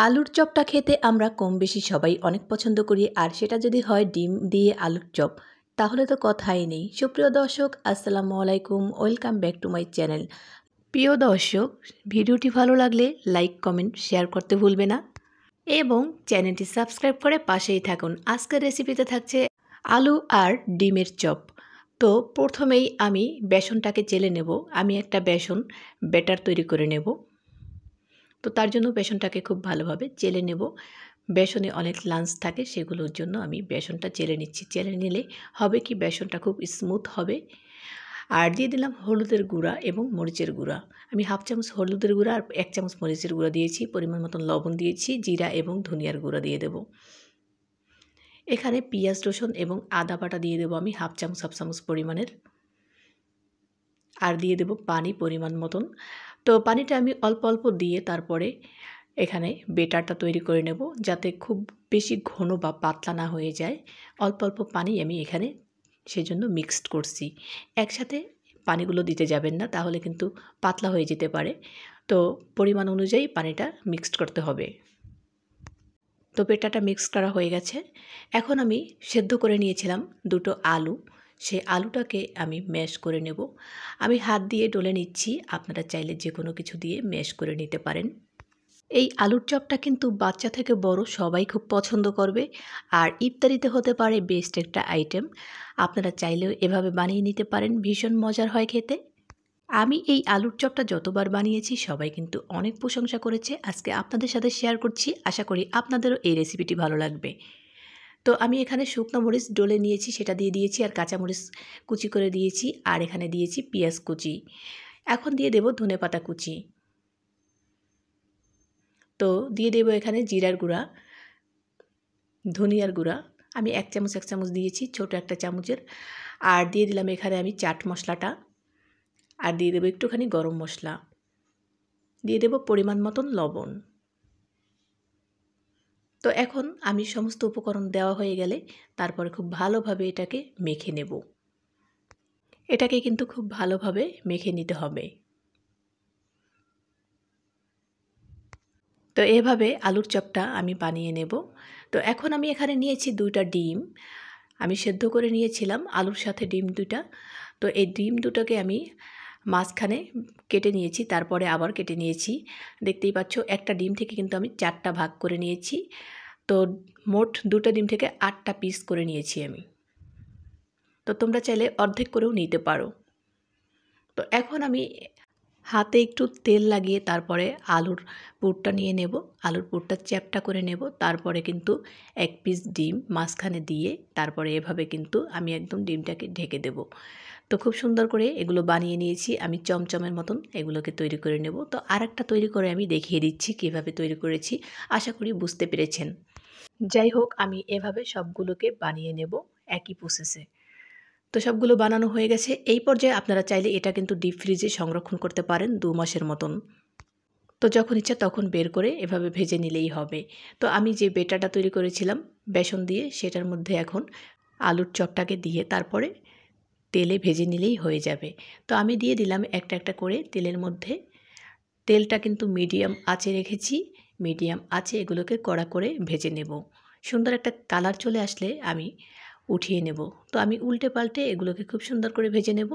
আলুর চপটা খেতে আমরা কম বেশি সবাই অনেক পছন্দ করি, আর সেটা যদি হয় ডিম দিয়ে আলুর চপ তাহলে তো কথাই নেই। সুপ্রিয় দর্শক, আসসালামু আলাইকুম, welcome back to my channel. প্রিয় দর্শক, ভিডিওটি ভালো লাগলে লাইক কমেন্ট শেয়ার করতে ভুলবে না এবং চ্যানেলটি সাবস্ক্রাইব করে পাশেই থাকুন। আজকের রেসিপিতে থাকছে আলু আর ডিমের চপ। তো প্রথমেই আমি বেসনটাকে চেলে নেব। আমি একটা বেসন ব্যাটার তৈরি করে নেব। তো তার জন্য বেসনটাকে খুব ভালোভাবে চেলে নেব। বেসনে অনেক লাঞ্চ থাকে, সেগুলোর জন্য আমি বেসনটা চেলে নিচ্ছি। চেলে নিলে হবে কি, বেসনটা খুব স্মুথ হবে। আর দিয়ে দিলাম হলুদের গুঁড়া এবং মরিচের গুঁড়া। আমি হাফ চামচ হলুদের গুঁড়া আর 1 চামচ মরিচের গুঁড়া দিয়েছি। পরিমাণ মতন লবণ দিয়েছি। জিরা এবং ধনিয়ার গুঁড়া দিয়ে দেব। এখানে পেঁয়াজ রসুন এবং আদা বাটা দিয়ে দেবো আমি হাফ চামচ পরিমাণের। আর দিয়ে দেব পানি পরিমাণ মতন। তো পানিটা আমি অল্প অল্প দিয়ে তারপরে এখানে বেটারটা তৈরি করে নেব, যাতে খুব বেশি ঘন বা পাতলা না হয়ে যায়। অল্প অল্প পানি আমি এখানে সেজন্য মিক্সড করছি। একসাথে পানিগুলো দিতে যাবেন না, তাহলে কিন্তু পাতলা হয়ে যেতে পারে। তো পরিমাণ অনুযায়ী পানিটা মিক্সড করতে হবে। তো বেটারটা মিক্স করা হয়ে গেছে। এখন আমি সেদ্ধ করে নিয়েছিলাম 2টো আলু, সেই আলুটাকে আমি ম্যাশ করে নেব। আমি হাত দিয়ে ডলে নিচ্ছি, আপনারা চাইলে যে কোনো কিছু দিয়ে ম্যাশ করে নিতে পারেন। এই আলুর চপটা কিন্তু বাচ্চা থেকে বড় সবাই খুব পছন্দ করবে, আর ইফতারিতে হতে পারে বেস্ট একটা আইটেম। আপনারা চাইলেও এভাবে বানিয়ে নিতে পারেন, ভীষণ মজার হয় খেতে। আমি এই আলুর চপটা যতবার বানিয়েছি সবাই কিন্তু অনেক প্রশংসা করেছে। আজকে আপনাদের সাথে শেয়ার করছি, আশা করি আপনাদেরও এই রেসিপিটি ভালো লাগবে। তো আমি এখানে শুকনো মরিচ ডলে নিয়েছি, সেটা দিয়ে দিয়েছি, আর কাঁচামরিচ কুচি করে দিয়েছি, আর এখানে দিয়েছি পেঁয়াজ কুচি। এখন দিয়ে দেব ধনেপাতা কুচি। তো দিয়ে দেব এখানে জিরার গুঁড়া, ধনিয়ার গুঁড়া। আমি 1 চামচ দিয়েছি, ছোট একটা চামচের। আর দিয়ে দিলাম এখানে আমি চাট মশলাটা। আর দিয়ে দেবো একটুখানি গরম মশলা। দিয়ে দেব পরিমাণ মতন লবণ। তো এখন আমি সমস্ত উপকরণ দেওয়া হয়ে গেলে তারপরে খুব ভালোভাবে এটাকে মেখে নেব। এটাকে কিন্তু খুব ভালোভাবে মেখে নিতে হবে। তো এভাবে আলুর চপটা আমি বানিয়ে নেব। তো এখন আমি এখানে নিয়েছি 2টা ডিম। আমি সেদ্ধ করে নিয়েছিলাম আলুর সাথে ডিম 2টা। তো এই ডিম 2টাকে আমি মাঝখানে কেটে নিয়েছি, তারপরে আবার কেটে নিয়েছি। দেখতেই পাচ্ছ, একটা ডিম থেকে কিন্তু আমি 4টা ভাগ করে নিয়েছি। তো মোট 2টা ডিম থেকে 8টা পিস করে নিয়েছি আমি। তো তোমরা চাইলে অর্ধেক করেও নিতে পারো। তো এখন আমি হাতে একটু তেল লাগিয়ে তারপরে আলুর পুরটা নিয়ে নেব। আলুর পুরটা চ্যাপ্টা করে নেব। তারপরে কিন্তু 1 পিস ডিম মাঝখানে দিয়ে তারপরে এভাবে কিন্তু আমি একদম ডিমটাকে ঢেকে দেব। তো খুব সুন্দর করে এগুলো বানিয়ে নিয়েছি আমি, চমচমের মতন এগুলোকে তৈরি করে নেব। তো আরেকটা তৈরি করে আমি দেখিয়ে দিচ্ছি কীভাবে তৈরি করেছি, আশা করি বুঝতে পেরেছেন। যাই হোক, আমি এভাবে সবগুলোকে বানিয়ে নেব একই প্রসেসে। তো সবগুলো বানানো হয়ে গেছে। এই পর্যায়ে আপনারা চাইলে এটা কিন্তু ডিপ ফ্রিজে সংরক্ষণ করতে পারেন 2 মাসের মতন। তো যখন ইচ্ছা তখন বের করে এভাবে ভেজে নিলেই হবে। তো আমি যে বেটারটা তৈরি করেছিলাম বেসন দিয়ে, সেটার মধ্যে এখন আলুর চপটাকে দিয়ে তারপরে তেলে ভেজে নিলেই হয়ে যাবে। তো আমি দিয়ে দিলাম একটা একটা করে তেলের মধ্যে। তেলটা কিন্তু মিডিয়াম আঁচে রেখেছি। মিডিয়াম আঁচে এগুলোকে কড়া করে ভেজে নেব। সুন্দর একটা কালার চলে আসলে আমি উঠিয়ে নেব। তো আমি উল্টে পাল্টে এগুলোকে খুব সুন্দর করে ভেজে নেব।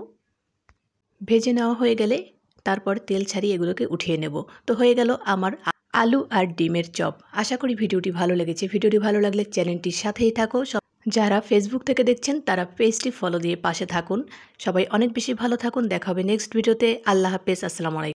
ভেজে নেওয়া হয়ে গেলে তারপর তেল ছাড়িয়ে এগুলোকে উঠিয়ে নেব। তো হয়ে গেল আমার আলু আর ডিমের চপ। আশা করি ভিডিওটি ভালো লেগেছে। ভিডিওটি ভালো লাগলে চ্যানেলটির সাথেই থাকো। যারা ফেসবুক থেকে দেখছেন তারা পেজটি ফলো দিয়ে পাশে থাকুন। সবাই অনেক বেশি ভালো থাকুন। দেখা হবে নেক্সট ভিডিওতে। আল্লাহ হাফেজ, আসসালামু আলাইকুম।